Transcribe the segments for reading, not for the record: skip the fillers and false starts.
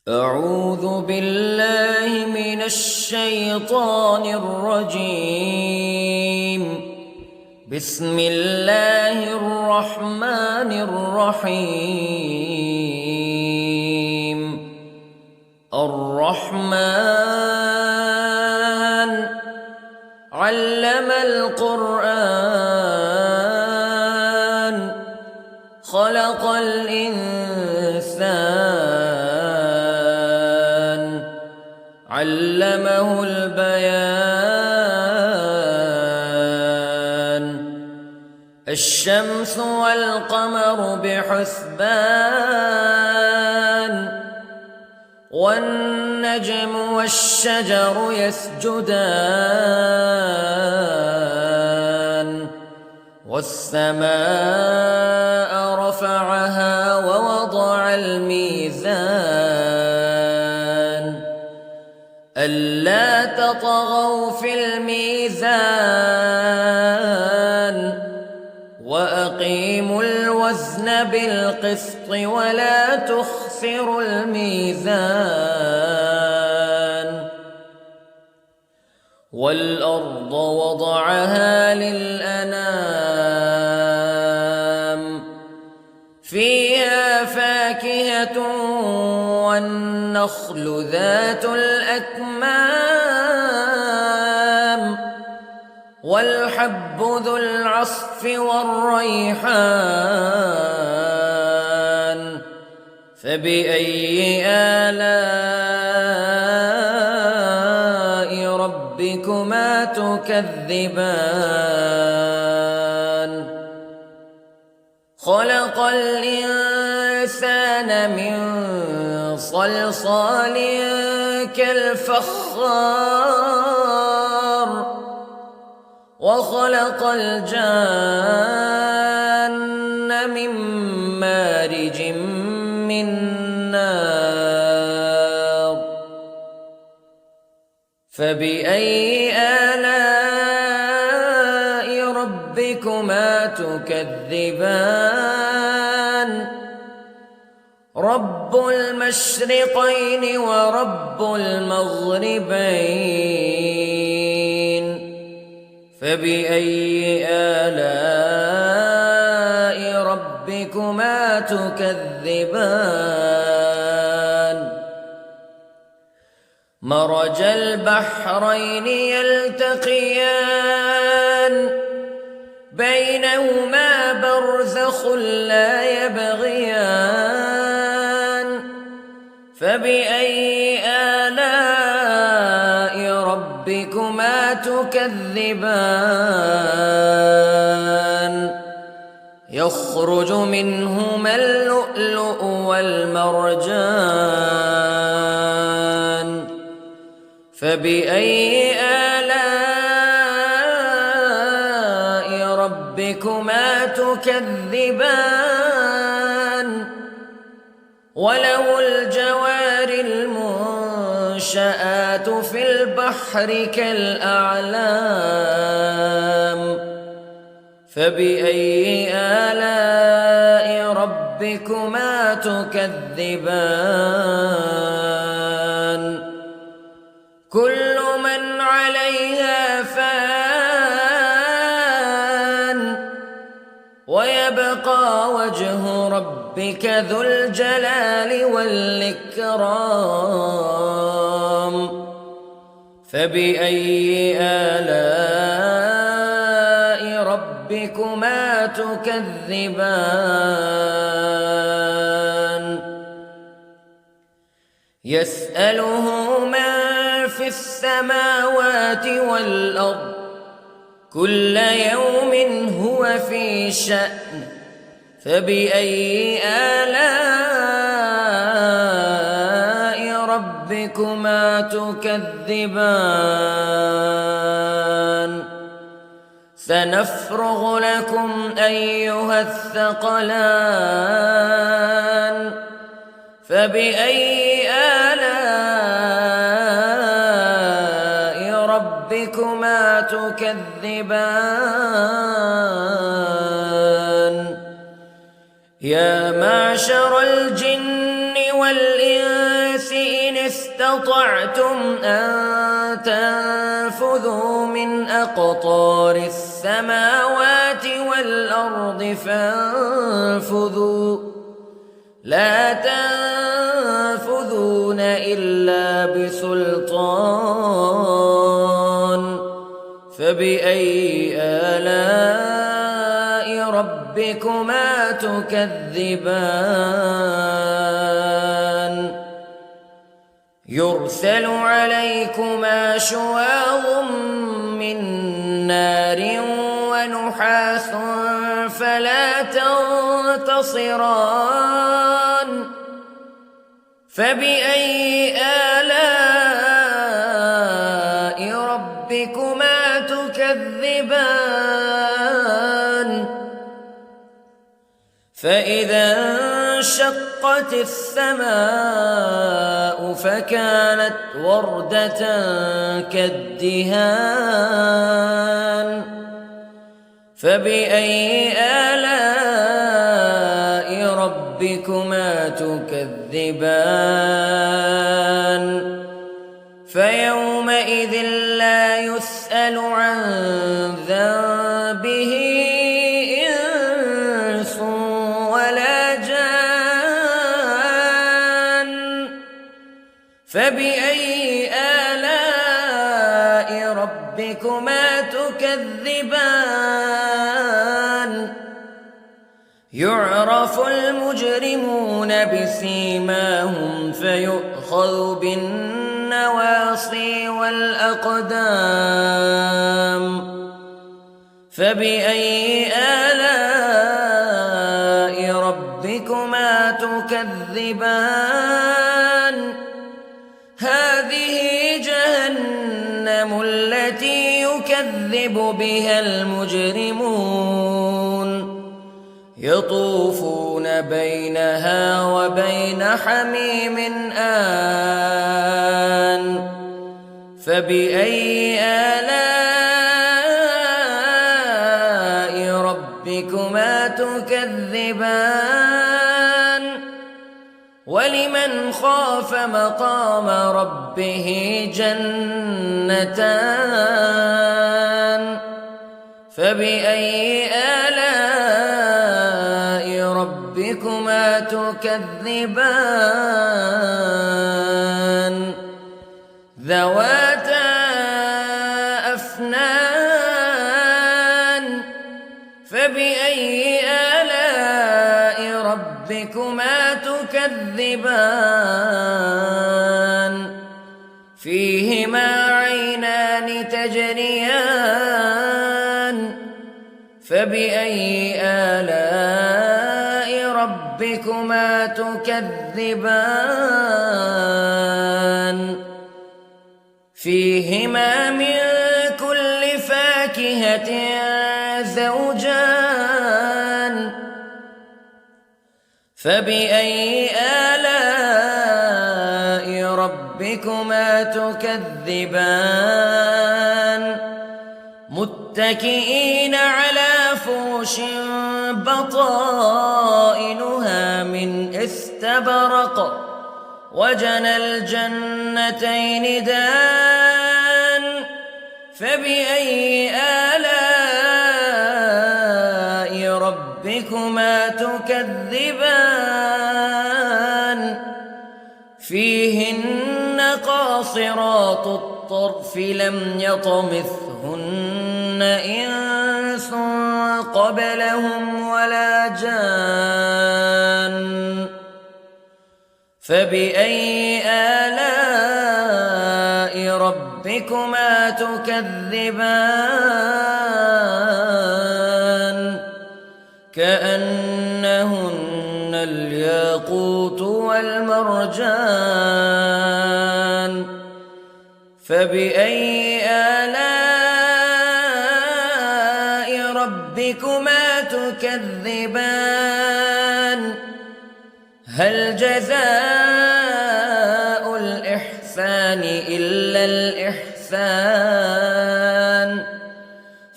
أعوذ بالله من الشيطان الرجيم. بسم الله الرحمن الرحيم. الرحمن علم القرآن خلق الإنسان علمه البيان. الشمس والقمر بحسبان والنجم والشجر يسجدان والسماء رفعها ووضع الميزان ألا تطغوا في الميزان وأقيموا الوزن بالقسط ولا تخسروا الميزان. والأرض وضعها للأنام فيها فاكهة والنخل ذات الأكمام والحب ذو العصف والريحان فبأي آلاء ربكما تكذبان. خلق الإنسان من صلصال كالفخار وخلق الجان من مارج من نار فبأي آلاء ربكما تكذبان. رب المشرقين ورب المغربين فبأي آلاء ربكما تكذبان. مرج البحرين يلتقيان بينهما برزخ لا يبغيان فبأي آلاء ربكما تكذبان. يخرج منهما اللؤلؤ والمرجان فبأي آلاء ربكما تكذبان. وله الجوار المنشآت في البحر كالأعلام فبأي آلاء ربكما تكذبان. كل من عليها فان ويبقى وجه ربك ذو الجلال والإكرام فبأي آلاء ربكما تكذبان. يسأله من في السماوات والأرض كل يوم هو في شأن فبأي آلاء ربكما تكذبان. سنفرغ لكم أيها الثقلان فبأي آلاء ربكما تكذبان. يا معشر الجن والإنس استطعتم أن تنفذوا من أقطار السماوات والأرض فانفذوا لا تنفذون إلا بسلطان فبأي آلاء ربكما تكذبان يرسل عليكما شواظ من نار ونحاس فلا تنتصران فبأي آلاء ربكما تكذبان فإذا انشقت السماء فكانت وردة كالدهان فبأي آلاء ربكما تكذبان فيومئذ لا يسأل عن ذنبه إنس ولا جان فبأي آلاء ربكما تكذبان يعرف المجرمون بسيماهم فيؤخذ بالنواصي والأقدام فبأي آلاء ربكما تكذبان هذه جهنم التي يكذب بها المجرمون يطوفون بينها وبين حميم آن فبأي آلاء ربكما تكذبان ولمن خاف مقام ربه جنتان فبأي آلاء ربكما تكذبان ذواتا أفنان فبأي آلاء ربكما تكذبان فيهما عينان تجريان فبأي آلاء ربكما تكذبان فيهما من كل فاكهة زوجان فبأي آلاء ربكما تكذبان متكئين على فرش بطائنها من استبرق وجنى الجنتين دان فبأي آلاء ربكما تكذبان فيهن قاصرات الطرف لم يطمثهن إنس قبلهم ولا جان فبأي آلاء ربكما تكذبان كأنهن الياقوت والمرجان فبأي آلاء ربكما تكذبان هل جزاء الإحسان إلا الإحسان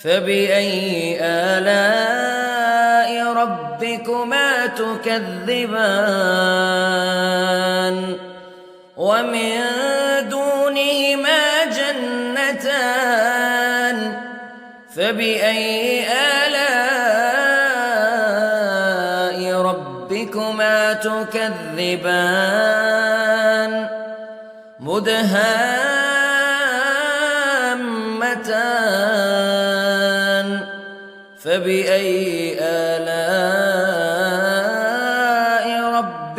فبأي آلاء ربكما تكذبان ومن دونهما جنتان فبأي آلاء ربكما تكذبان مدهامتان فبأي آلاء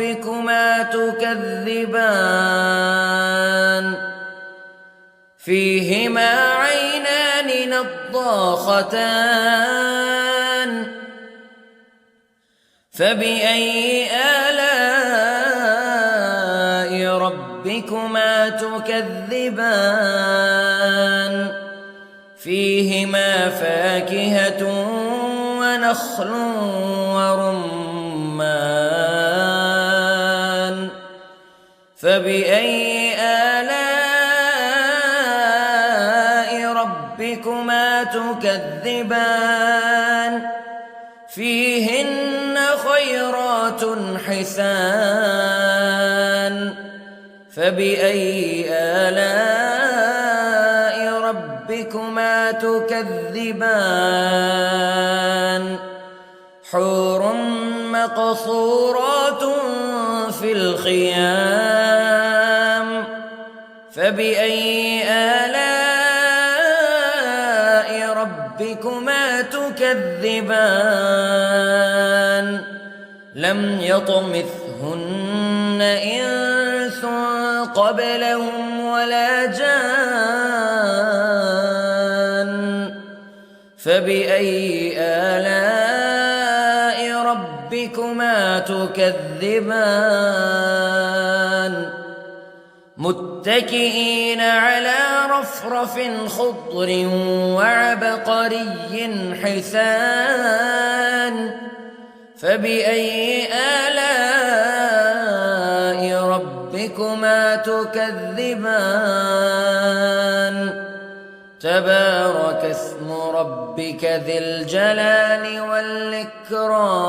ربكما تكذبان فيهما عينان نضاختان فبأي آلاء ربكما تكذبان فيهما فاكهة ونخل ورمان فبأي آلاء ربكما تكذبان فيهن خيرات حسان فبأي آلاء ربكما تكذبان حور مقصورات في الخيام فبأي آلاء ربكما تكذبان لم يطمثهن إنس قبلهم ولا جان فبأي آلاء ربكما تكذبان متكئين على رفرف خضر وعبقري حسان فبأي آلاء ربكما تكذبان تبارك اسم ربك ذي الجلال والإكرام